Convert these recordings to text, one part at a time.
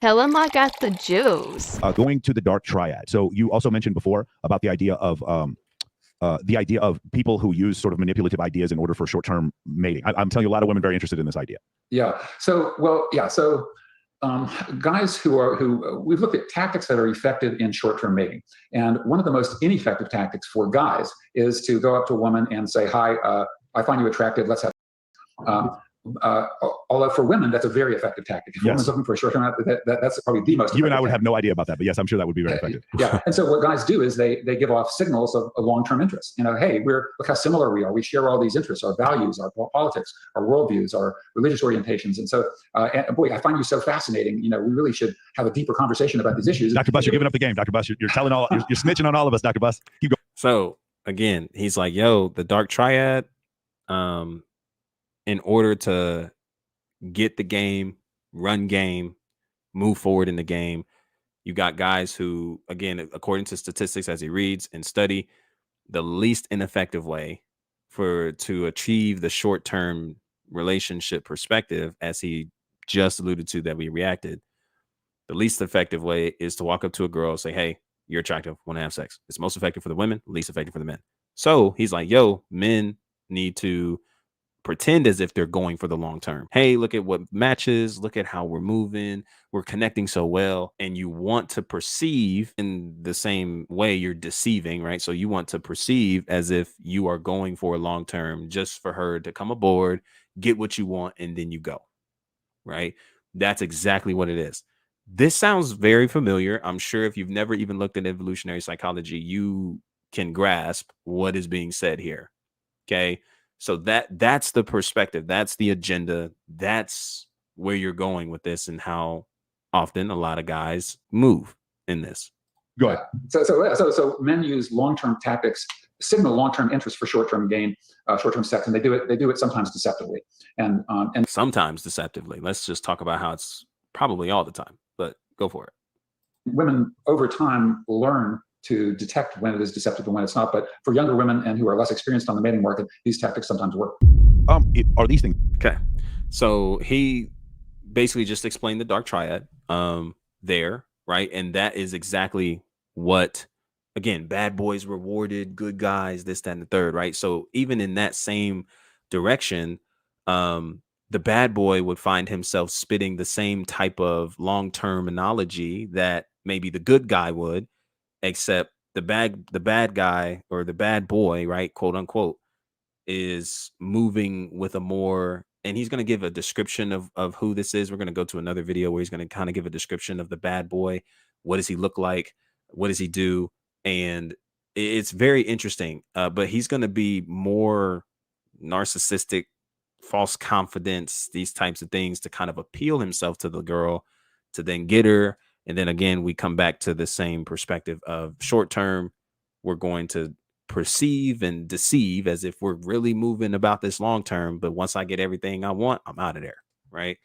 Tell him I got the juice. Going to the dark triad. So you also mentioned before about the idea of people who use sort of manipulative ideas in order for short-term mating. I'm telling you, a lot of women are very interested in this idea. Yeah. So guys who we've looked at tactics that are effective in short-term mating, and one of the most ineffective tactics for guys is to go up to a woman and say, "Hi, I find you attractive. Let's have." Although for women, that's a very effective tactic. If a woman's looking for a short-term, that's probably the most. You and I would have no idea about that, but yes, I'm sure that would be very effective. Yeah. And so what guys do is they give off signals of a long-term interest. Hey, look how similar we are. We share all these interests, our values, our politics, our worldviews, our religious orientations. And so, boy, I find you so fascinating. We really should have a deeper conversation about these issues. Dr. Buss, you're giving up the game. Dr. Buss, you're telling you're snitching on all of us, Dr. Buss. Keep going. So again, he's like, yo, the dark triad, in order to get the game, run game, move forward in the game, you got guys who, again, according to statistics as he reads and study, the least ineffective way to achieve the short-term relationship perspective, as he just alluded to that we reacted, the least effective way is to walk up to a girl and say, hey, you're attractive, want to have sex. It's most effective for the women, least effective for the men. So he's like, yo, men need to pretend as if they're going for the long term. Hey, look at what matches, look at how we're moving, we're connecting so well. And you want to perceive in the same way you're deceiving, right? So you want to perceive as if you are going for a long term, just for her to come aboard, get what you want, and then you go, right? That's exactly what it is. This sounds very familiar. I'm sure if you've never even looked at evolutionary psychology, you can grasp what is being said here. Okay. So that's the perspective. That's the agenda. That's where you're going with this, and how often a lot of guys move in this. Go ahead. So men use long-term tactics, signal long-term interest for short-term gain, short-term sex, and they do it sometimes deceptively, and sometimes deceptively. Let's just talk about how it's probably all the time, but go for it. Women over time learn to detect when it is deceptive and when it's not. But for younger women and who are less experienced on the mating market, these tactics sometimes work. Are these things? Okay. So he basically just explained the dark triad there, right? And that is exactly what, again, bad boys rewarded, good guys, this, that, and the third, right? So even in that same direction, the bad boy would find himself spitting the same type of long-term analogy that maybe the good guy would, except the bad guy, or the bad boy, right, quote unquote, is moving with a more, and he's going to give a description of who this is. We're going to go to another video where he's going to kind of give a description of the bad boy. What does he look like? What does he do? And it's very interesting. But he's going to be more narcissistic, false confidence, these types of things to kind of appeal himself to the girl, to then get her. And then again, we come back to the same perspective of short term. We're going to perceive and deceive as if we're really moving about this long term. But once I get everything I want, I'm out of there. Right.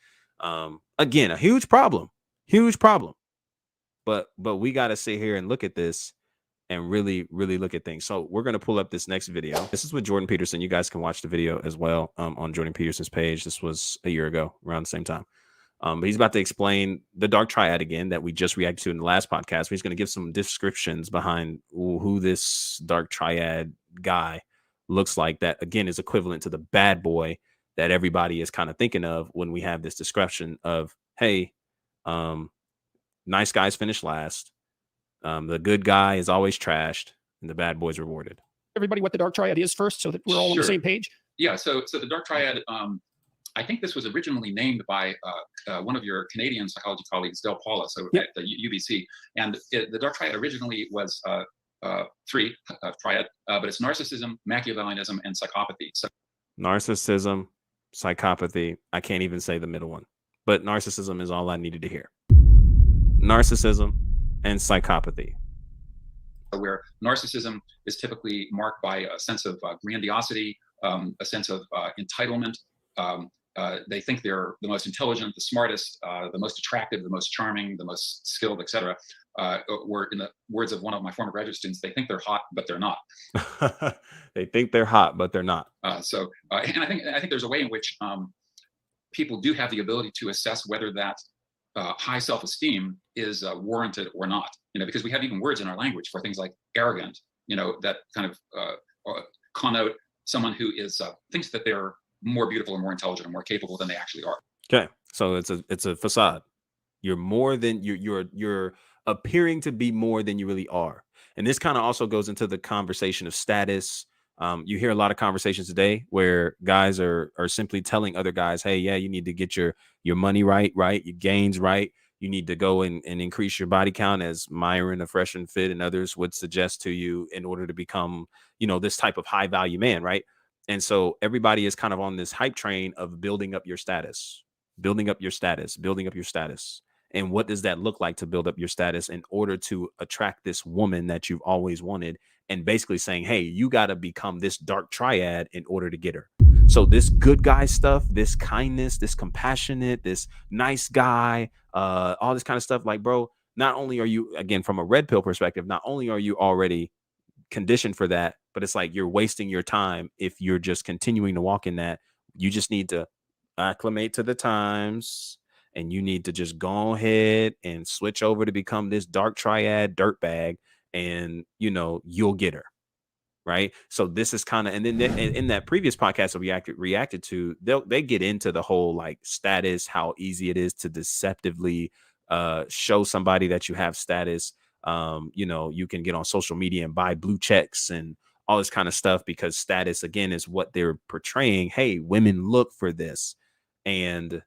Again, a huge problem. But we got to sit here and look at this and really, really look at things. So we're going to pull up this next video. This is with Jordan Peterson. You guys can watch the video as well on Jordan Peterson's page. This was a year ago around the same time. But he's about to explain the dark triad again that we just reacted to in the last podcast. He's going to give some descriptions behind who this dark triad guy looks like. That, again, is equivalent to the bad boy that everybody is kind of thinking of when we have this description of, hey, nice guys finish last. The good guy is always trashed, and the bad boy's rewarded. Everybody what the dark triad is first, so that we're all on the same page. Yeah. So the dark triad, I think this was originally named by one of your Canadian psychology colleagues, Del Paula, at the UBC. And the dark triad originally was three triad, but it's narcissism, Machiavellianism, and psychopathy. So narcissism, psychopathy. I can't even say the middle one, but narcissism is all I needed to hear. Narcissism and psychopathy. Where narcissism is typically marked by a sense of grandiosity, a sense of entitlement. They think they're the most intelligent, the smartest, the most attractive, the most charming, the most skilled, etc. Or in the words of one of my former graduate students, they think they're hot, but they're not. They think they're hot, but they're not. And I think there's a way in which people do have the ability to assess whether that high self-esteem is warranted or not. Because we have even words in our language for things like arrogant, that kind of connote someone who is thinks that they're more beautiful and more intelligent and more capable than they actually are. Okay, so it's a facade. You're more than you're appearing to be more than you really are. And this kind of also goes into the conversation of status. You hear a lot of conversations today where guys are simply telling other guys, hey, yeah, you need to get your money right, your gains right. You need to go and increase your body count, as Myron of Fresh and Fit and others would suggest to you, in order to become, this type of high value man, right? And so everybody is kind of on this hype train of building up your status, building up your status, building up your status. And what does that look like to build up your status in order to attract this woman that you've always wanted? And basically saying, hey, you got to become this dark triad in order to get her. So this good guy stuff, this kindness, this compassionate, this nice guy, all this kind of stuff, like, bro, not only are you, again, from a red pill perspective, not only are you already conditioned for that, but it's like you're wasting your time if you're just continuing to walk in that. You just need to acclimate to the times, and you need to just go ahead and switch over to become this dark triad dirtbag, and you'll get her, right? So this is kind of, and then in that previous podcast that we reacted to, they get into the whole like status, how easy it is to deceptively show somebody that you have status. You can get on social media and buy blue checks and all this kind of stuff, because status, again, is what they're portraying. Hey, women look for this. And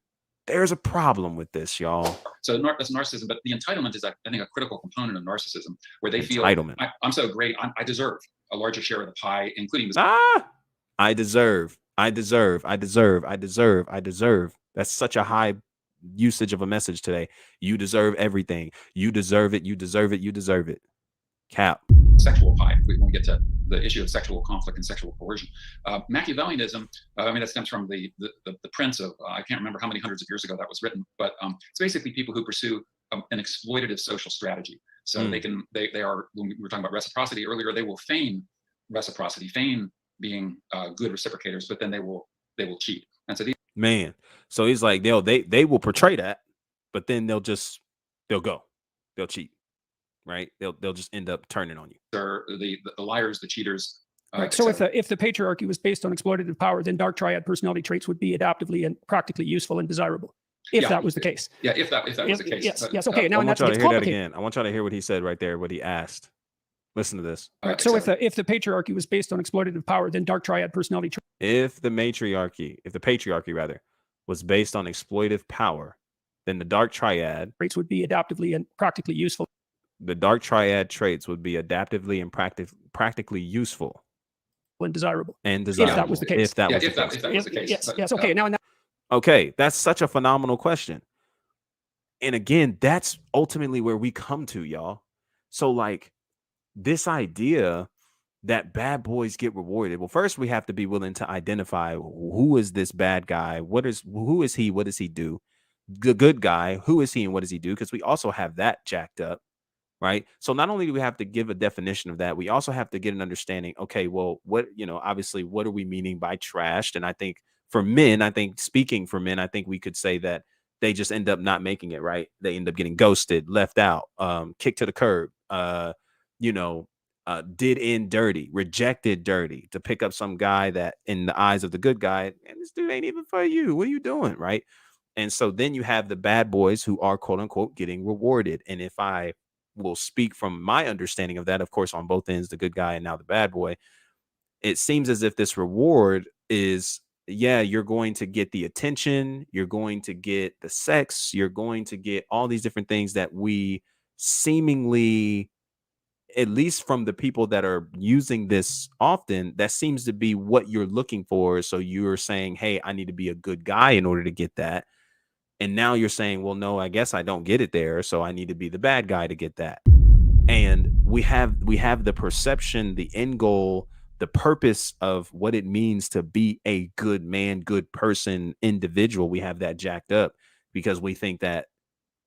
there's a problem with this, y'all. So that's narcissism, but the entitlement is, I think, a critical component of narcissism, where they feel, I'm so great, I deserve a larger share of the pie, including I deserve. That's such a high usage of a message today. You deserve everything. You deserve it. You deserve it. You deserve it. Cap. Sexual pie, when we get to the issue of sexual conflict and sexual coercion. Machiavellianism, that stems from the Prince of, I can't remember how many hundreds of years ago that was written, but it's basically people who pursue an exploitative social strategy. So they are, when we were talking about reciprocity earlier, they will feign reciprocity, feign being good reciprocators, but then they will cheat. And so so he's like, they will portray that, but then they'll cheat. Right, they'll just end up turning on you. They're the liars, the cheaters. Right. So if the patriarchy was based on exploitative power, then dark triad personality traits would be adaptively and practically useful and desirable. If that was the case. Yeah, if that was the case. Yes. Okay. Now I want y'all to hear that again. I want y'all to hear what he said right there. What he asked. Listen to this. Right. So if the patriarchy was based on exploitative power, then dark triad personality traits. If the patriarchy rather was based on exploitative power, then the dark triad traits would be adaptively and practically useful. The dark triad traits would be adaptively and practically useful and desirable. If that was the case. If that was the case. Yes. Okay. Now. Okay, that's such a phenomenal question. And again, that's ultimately where we come to, y'all. So like this idea that bad boys get rewarded. Well, first we have to be willing to identify who is this bad guy? Who is he? What does he do? The good guy, who is he and what does he do? Because we also have that jacked up. Right. So not only do we have to give a definition of that, we also have to get an understanding. OK, well, obviously, what are we meaning by trashed? And I think speaking for men, I think we could say that they just end up not making it. Right. They end up getting ghosted, left out, kicked to the curb, did in dirty, rejected dirty to pick up some guy that in the eyes of the good guy, and this dude ain't even for you. What are you doing? Right. And so then you have the bad boys who are, quote unquote, getting rewarded. And if I will speak from my understanding of that, of course, on both ends, the good guy and now the bad boy, it seems as if this reward is, you're going to get the attention, you're going to get the sex, you're going to get all these different things that we seemingly, at least from the people that are using this often, that seems to be what you're looking for. So you're saying, hey, I need to be a good guy in order to get that. And now you're saying, well, no, I guess I don't get it there. So I need to be the bad guy to get that. And we have the perception, the end goal, the purpose of what it means to be a good man, good person, individual. We have that jacked up because we think that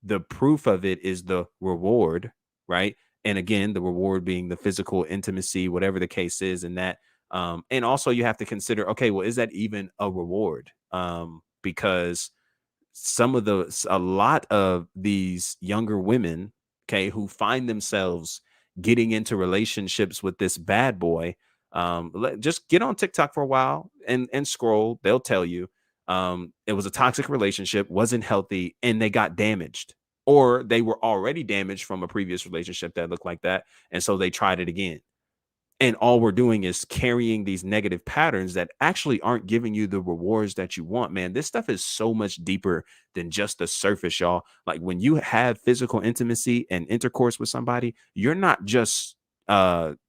the proof of it is the reward, right? And again, the reward being the physical intimacy, whatever the case is, and that. And also you have to consider, okay, well, is that even a reward? Because a lot of these younger women, okay, who find themselves getting into relationships with this bad boy, just get on TikTok for a while and scroll. They'll tell you it was a toxic relationship, wasn't healthy, and they got damaged, or they were already damaged from a previous relationship that looked like that, and so they tried it again. And all we're doing is carrying these negative patterns that actually aren't giving you the rewards that you want, man. This stuff is so much deeper than just the surface, y'all. Like when you have physical intimacy and intercourse with somebody, you're not just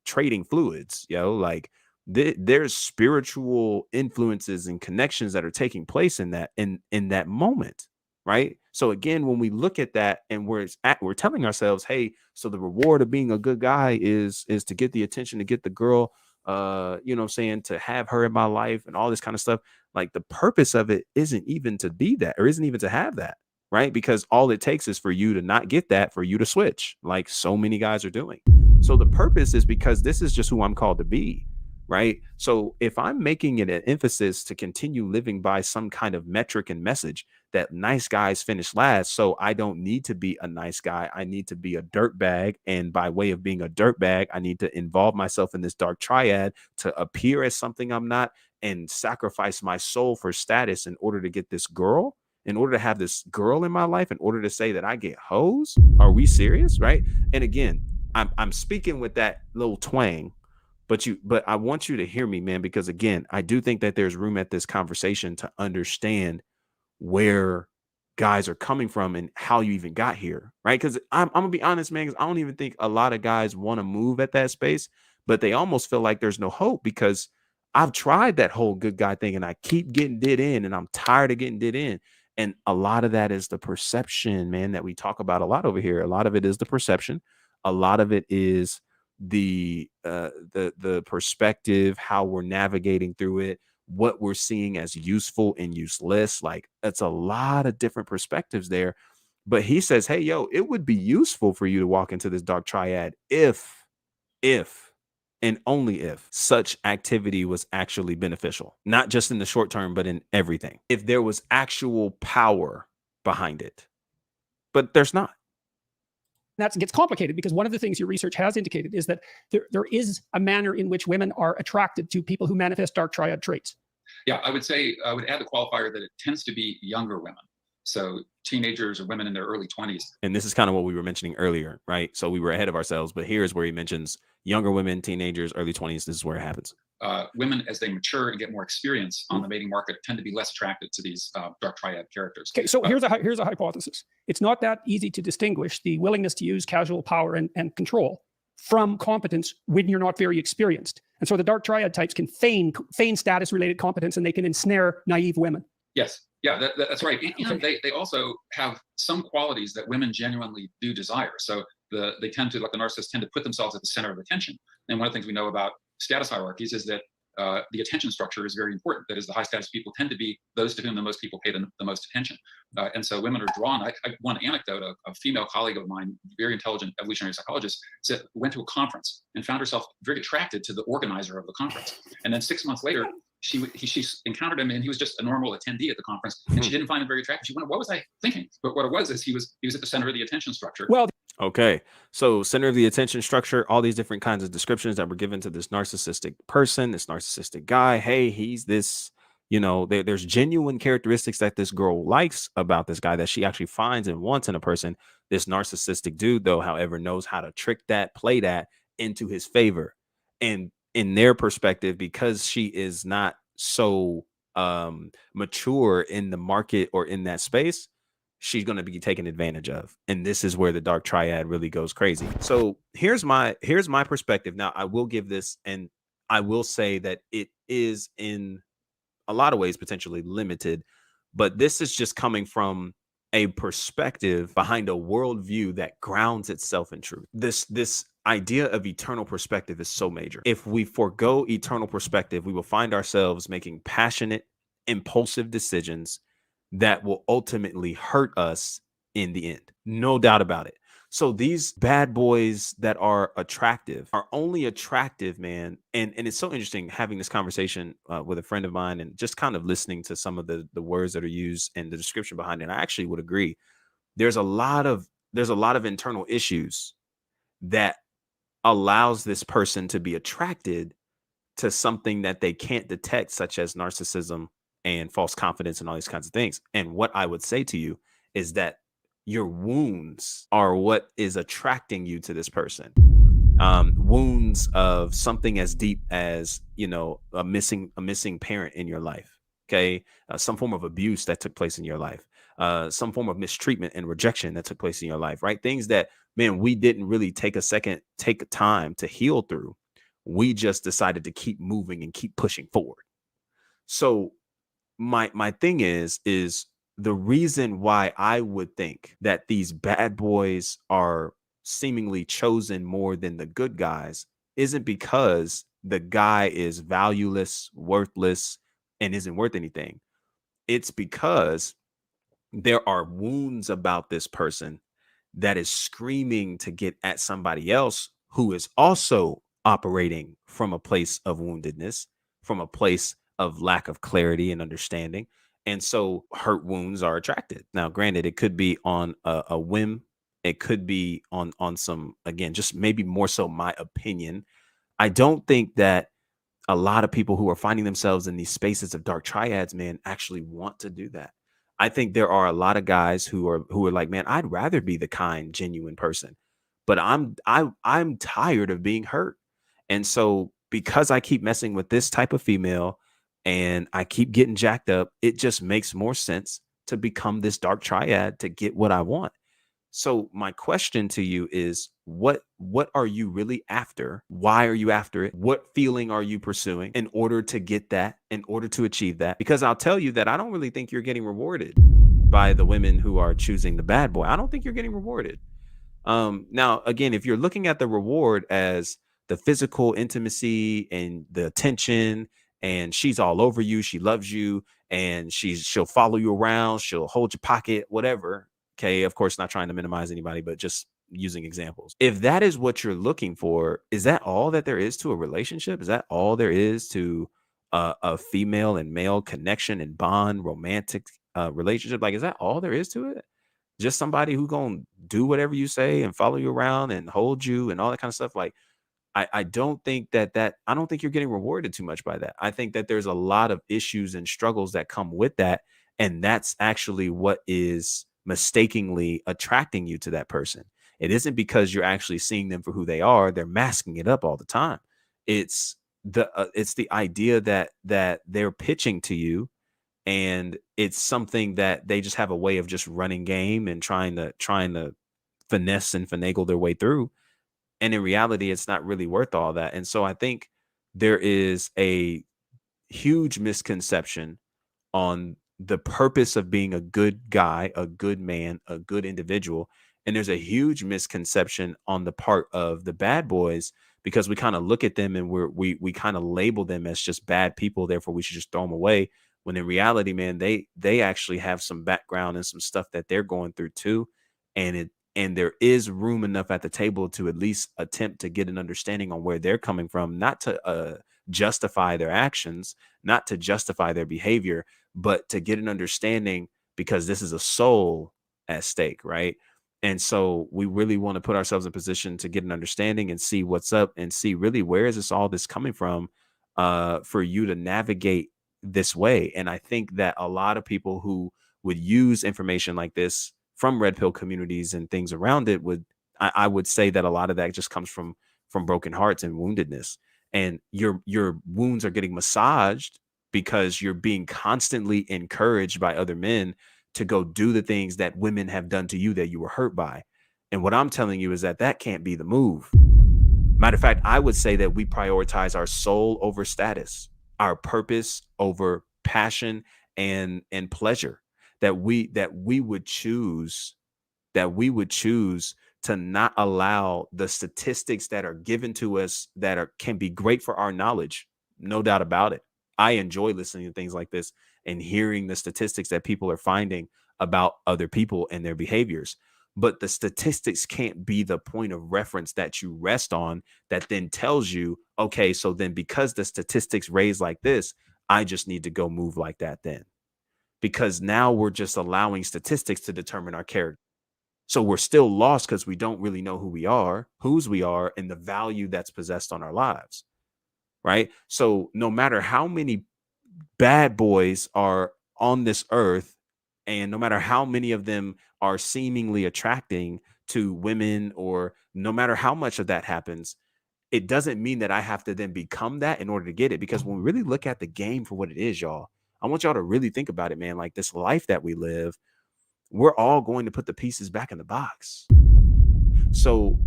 trading fluids, yo. Like there's spiritual influences and connections that are taking place in that moment. Right. So again, when we look at that and we're telling ourselves, hey, so the reward of being a good guy is to get the attention, to get the girl, you know what I'm saying, to have her in my life and all this kind of stuff. Like the purpose of it isn't even to be that, or isn't even to have that. Right. Because all it takes is for you to not get that, for you to switch, like so many guys are doing. So the purpose is because this is just who I'm called to be. Right. So if I'm making it an emphasis to continue living by some kind of metric and message that nice guys finish last, so I don't need to be a nice guy, I need to be a dirt bag. And by way of being a dirt bag, I need to involve myself in this dark triad to appear as something I'm not and sacrifice my soul for status in order to get this girl, in order to have this girl in my life, in order to say that I get hoes. Are we serious? Right. And again, I'm speaking with that little twang. But I want you to hear me, man, because again, I do think that there's room at this conversation to understand where guys are coming from and how you even got here, right? Because I'm gonna be honest, man, because I don't even think a lot of guys want to move at that space, but they almost feel like there's no hope because I've tried that whole good guy thing and I keep getting did in and I'm tired of getting did in. And a lot of that is the perception, man, that we talk about a lot over here. A lot of it is the perception. A lot of it is the perspective, how we're navigating through it, what we're seeing as useful and useless. Like it's a lot of different perspectives there. But he says, hey, yo, it would be useful for you to walk into this dark triad if and only if such activity was actually beneficial, not just in the short term, but in everything. If there was actual power behind it. But there's not. That gets complicated because one of the things your research has indicated is that there is a manner in which women are attracted to people who manifest dark triad traits. Yeah, I would add the qualifier that it tends to be younger women. So teenagers or women in their early 20s. And this is kind of what we were mentioning earlier, right? So we were ahead of ourselves, but here's where he mentions younger women, teenagers, early 20s. This is where it happens. Women, as they mature and get more experience on the mating market, tend to be less attracted to these dark triad characters. Okay, so here's a hypothesis. It's not that easy to distinguish the willingness to use casual power and control from competence when you're not very experienced. And so the dark triad types can feign status-related competence, and they can ensnare naive women. Yes. Yeah, that's right. And they also have some qualities that women genuinely do desire. So they tend to, like the narcissists, tend to put themselves at the center of attention. And one of the things we know about status hierarchies is that the attention structure is very important. That is, the high status people tend to be those to whom the most people pay the most attention. And so women are drawn. One anecdote, a female colleague of mine, very intelligent evolutionary psychologist, went to a conference and found herself very attracted to the organizer of the conference. And then 6 months later, she encountered him, and he was just a normal attendee at the conference, and she didn't find him very attractive. She wondered, what was I thinking? But what it was is he was at the center of the attention structure. Well, okay, so center of the attention structure, all these different kinds of descriptions that were given to this narcissistic person, this narcissistic guy. Hey, he's this, you know, there's genuine characteristics that this girl likes about this guy that she actually finds and wants in a person. This narcissistic dude, though, however, knows how to trick that, play that into his favor. And in their perspective, because she is not so mature in the market or in that space, she's going to be taken advantage of. And this is where the dark triad really goes crazy. So here's my perspective. Now, I will give this, and I will say that it is in a lot of ways potentially limited, but this is just coming from a perspective behind a worldview that grounds itself in truth. This idea of eternal perspective is so major. If we forego eternal perspective, we will find ourselves making passionate, impulsive decisions that will ultimately hurt us in the end. No doubt about it. So these bad boys that are attractive are only attractive, man. And it's so interesting having this conversation with a friend of mine and just kind of listening to some of the words that are used and the description behind it. And I actually would agree. There's a lot of internal issues that allows this person to be attracted to something that they can't detect, such as narcissism and false confidence and all these kinds of things. And what I would say to you is that your wounds are what is attracting you to this person. Wounds of something as deep as, you know, a missing parent in your life. Okay, some form of abuse that took place in your life, some form of mistreatment and rejection that took place in your life. Right, things that, man, we didn't really take time to heal through. We just decided to keep moving and keep pushing forward. So my thing is the reason why I would think that these bad boys are seemingly chosen more than the good guys isn't because the guy is valueless, worthless, and isn't worth anything. It's because there are wounds about this person that is screaming to get at somebody else who is also operating from a place of woundedness, from a place of lack of clarity and understanding. And so hurt wounds are attracted. Now, granted, it could be on a whim. It could be on some, again, just maybe more so my opinion. I don't think that a lot of people who are finding themselves in these spaces of dark triads, man, actually want to do that. I think there are a lot of guys who are like, man, I'd rather be the kind, genuine person, but I'm tired of being hurt. And so because I keep messing with this type of female and I keep getting jacked up, it just makes more sense to become this dark triad to get what I want. So my question to you is what are you really after? Why are you after it? What feeling are you pursuing in order to get that, in order to achieve that? Because I'll tell you that I don't really think you're getting rewarded by the women who are choosing the bad boy. I don't think you're getting rewarded. Now, again, if you're looking at the reward as the physical intimacy and the attention, and she's all over you, she loves you, and she'll follow you around, she'll hold your pocket, whatever. Okay, of course, not trying to minimize anybody, but just using examples. If that is what you're looking for, is that all that there is to a relationship? Is that all there is to a female and male connection and bond, romantic relationship? Like, is that all there is to it? Just somebody who gonna do whatever you say and follow you around and hold you and all that kind of stuff. Like, I don't think I don't think you're getting rewarded too much by that. I think that there's a lot of issues and struggles that come with that. And that's actually what is mistakenly attracting you to that person. It isn't because you're actually seeing them for who they are. They're masking it up all the time. It's it's the idea that they're pitching to you, and it's something that they just have a way of just running game and trying to finesse and finagle their way through. And in reality, it's not really worth all that. And so I think there is a huge misconception on the purpose of being a good guy, a good man, a good individual. And there's a huge misconception on the part of the bad boys, because we kind of look at them and we kind of label them as just bad people. Therefore, we should just throw them away. When in reality, man, they actually have some background and some stuff that they're going through too. And there is room enough at the table to at least attempt to get an understanding on where they're coming from, not to justify their actions, not to justify their behavior, but to get an understanding, because this is a soul at stake, right? And so we really want to put ourselves in position to get an understanding and see what's up and see really where is all this coming from, for you to navigate this way. And I think that a lot of people who would use information like this from red pill communities and things around it I would say that a lot of that just comes from broken hearts and woundedness. And your wounds are getting massaged because you're being constantly encouraged by other men to go do the things that women have done to you that you were hurt by. And what I'm telling you is that can't be the move. Matter of fact, I would say that we prioritize our soul over status, our purpose over passion and pleasure. That we would choose to not allow the statistics that are given to us can be great for our knowledge, no doubt about it. I enjoy listening to things like this and hearing the statistics that people are finding about other people and their behaviors. but the statistics can't be the point of reference that you rest on that then tells you, okay, so then because the statistics raise like this, I just need to go move like that then. Because now we're just allowing statistics to determine our character. So we're still lost because we don't really know who we are, whose we are, and the value that's possessed on our lives. Right. So no matter how many bad boys are on this earth, and no matter how many of them are seemingly attracting to women, or no matter how much of that happens, it doesn't mean that I have to then become that in order to get it. Because when we really look at the game for what it is, y'all, I want y'all to really think about it, man. Like this life that we live, we're all going to put the pieces back in the box. So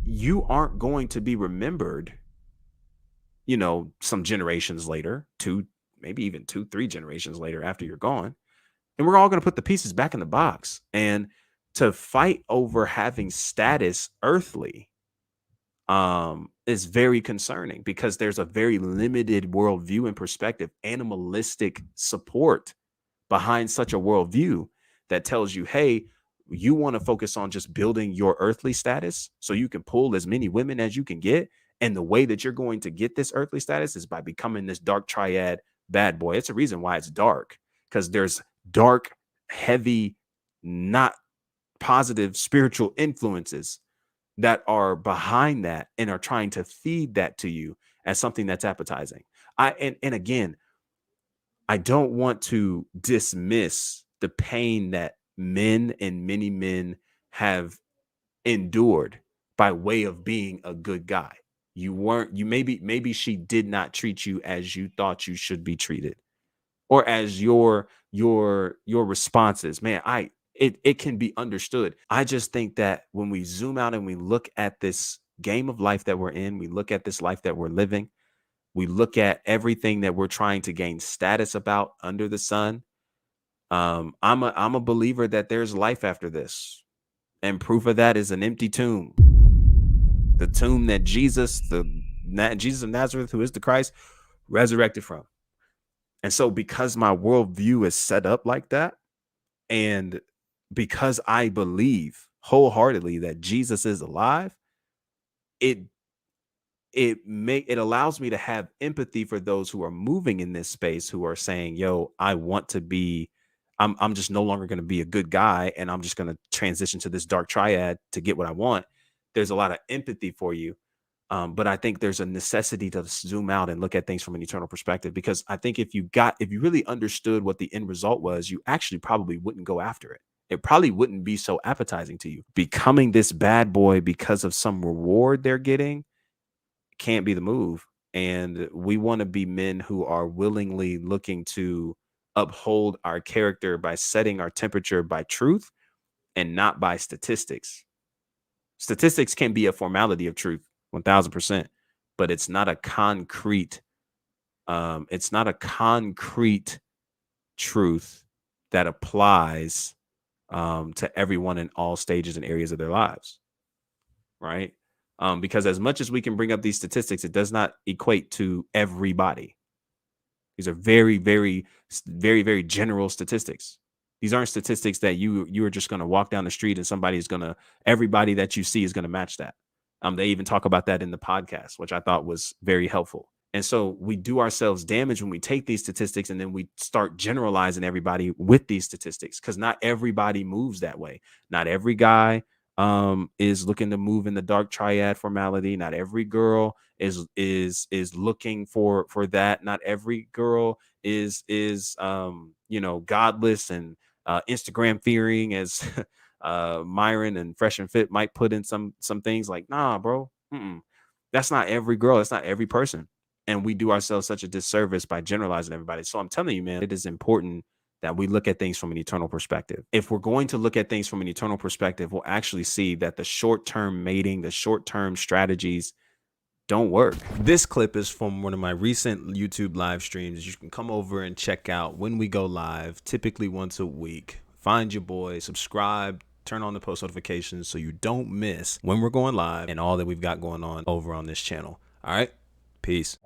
you aren't going to be remembered, you know, some generations later, maybe even 2-3 generations later after you're gone. And we're all going to put the pieces back in the box. And to fight over having status earthly is very concerning, because there's a very limited worldview and perspective, animalistic support behind such a worldview that tells you, hey, you want to focus on just building your earthly status so you can pull as many women as you can get. And the way that you're going to get this earthly status is by becoming this dark triad bad boy. It's a reason why it's dark, because there's dark, heavy, not positive spiritual influences that are behind that and are trying to feed that to you as something that's appetizing. And again, I don't want to dismiss the pain that men and many men have endured by way of being a good guy. Maybe she did not treat you as you thought you should be treated, or as your responses. Man, it can be understood. I just think that when we zoom out and we look at this game of life that we're in, we look at this life that we're living, we look at everything that we're trying to gain status about under the sun. I'm a believer that there's life after this, and proof of that is an empty tomb. The tomb that Jesus of Nazareth, who is the Christ, resurrected from. And so because my worldview is set up like that, and because I believe wholeheartedly that Jesus is alive, it allows me to have empathy for those who are moving in this space, who are saying, yo, I'm just no longer going to be a good guy, and I'm just going to transition to this dark triad to get what I want. There's a lot of empathy for you. But I think there's a necessity to zoom out and look at things from an eternal perspective, because I think if you really understood what the end result was, you actually probably wouldn't go after it. It probably wouldn't be so appetizing to you. Becoming this bad boy because of some reward they're getting can't be the move. And we want to be men who are willingly looking to uphold our character by setting our temperature by truth and not by statistics. Statistics can be a formality of truth, 1000%, but it's not a concrete truth that applies to everyone in all stages and areas of their lives, right? Because as much as we can bring up these statistics, it does not equate to everybody. These are very, very, very, very general statistics. These aren't statistics that you are just going to walk down the street and everybody that you see is going to match that. They even talk about that in the podcast, which I thought was very helpful. And so we do ourselves damage when we take these statistics and then we start generalizing everybody with these statistics, because not everybody moves that way. Not every guy is looking to move in the dark triad formality. Not every girl is looking for that. Not every girl is godless and Instagram fearing, as Myron and Fresh and Fit might put in some things like, nah, bro, that's not every girl. That's not every person. And we do ourselves such a disservice by generalizing everybody. So I'm telling you, man, it is important that we look at things from an eternal perspective. If we're going to look at things from an eternal perspective, we'll actually see that the short-term mating, the short-term strategies don't work. This clip is from one of my recent YouTube live streams. You can come over and check out when we go live, typically once a week. Find your boy, subscribe, turn on the post notifications so you don't miss when we're going live and all that we've got going on over on this channel. All right, peace.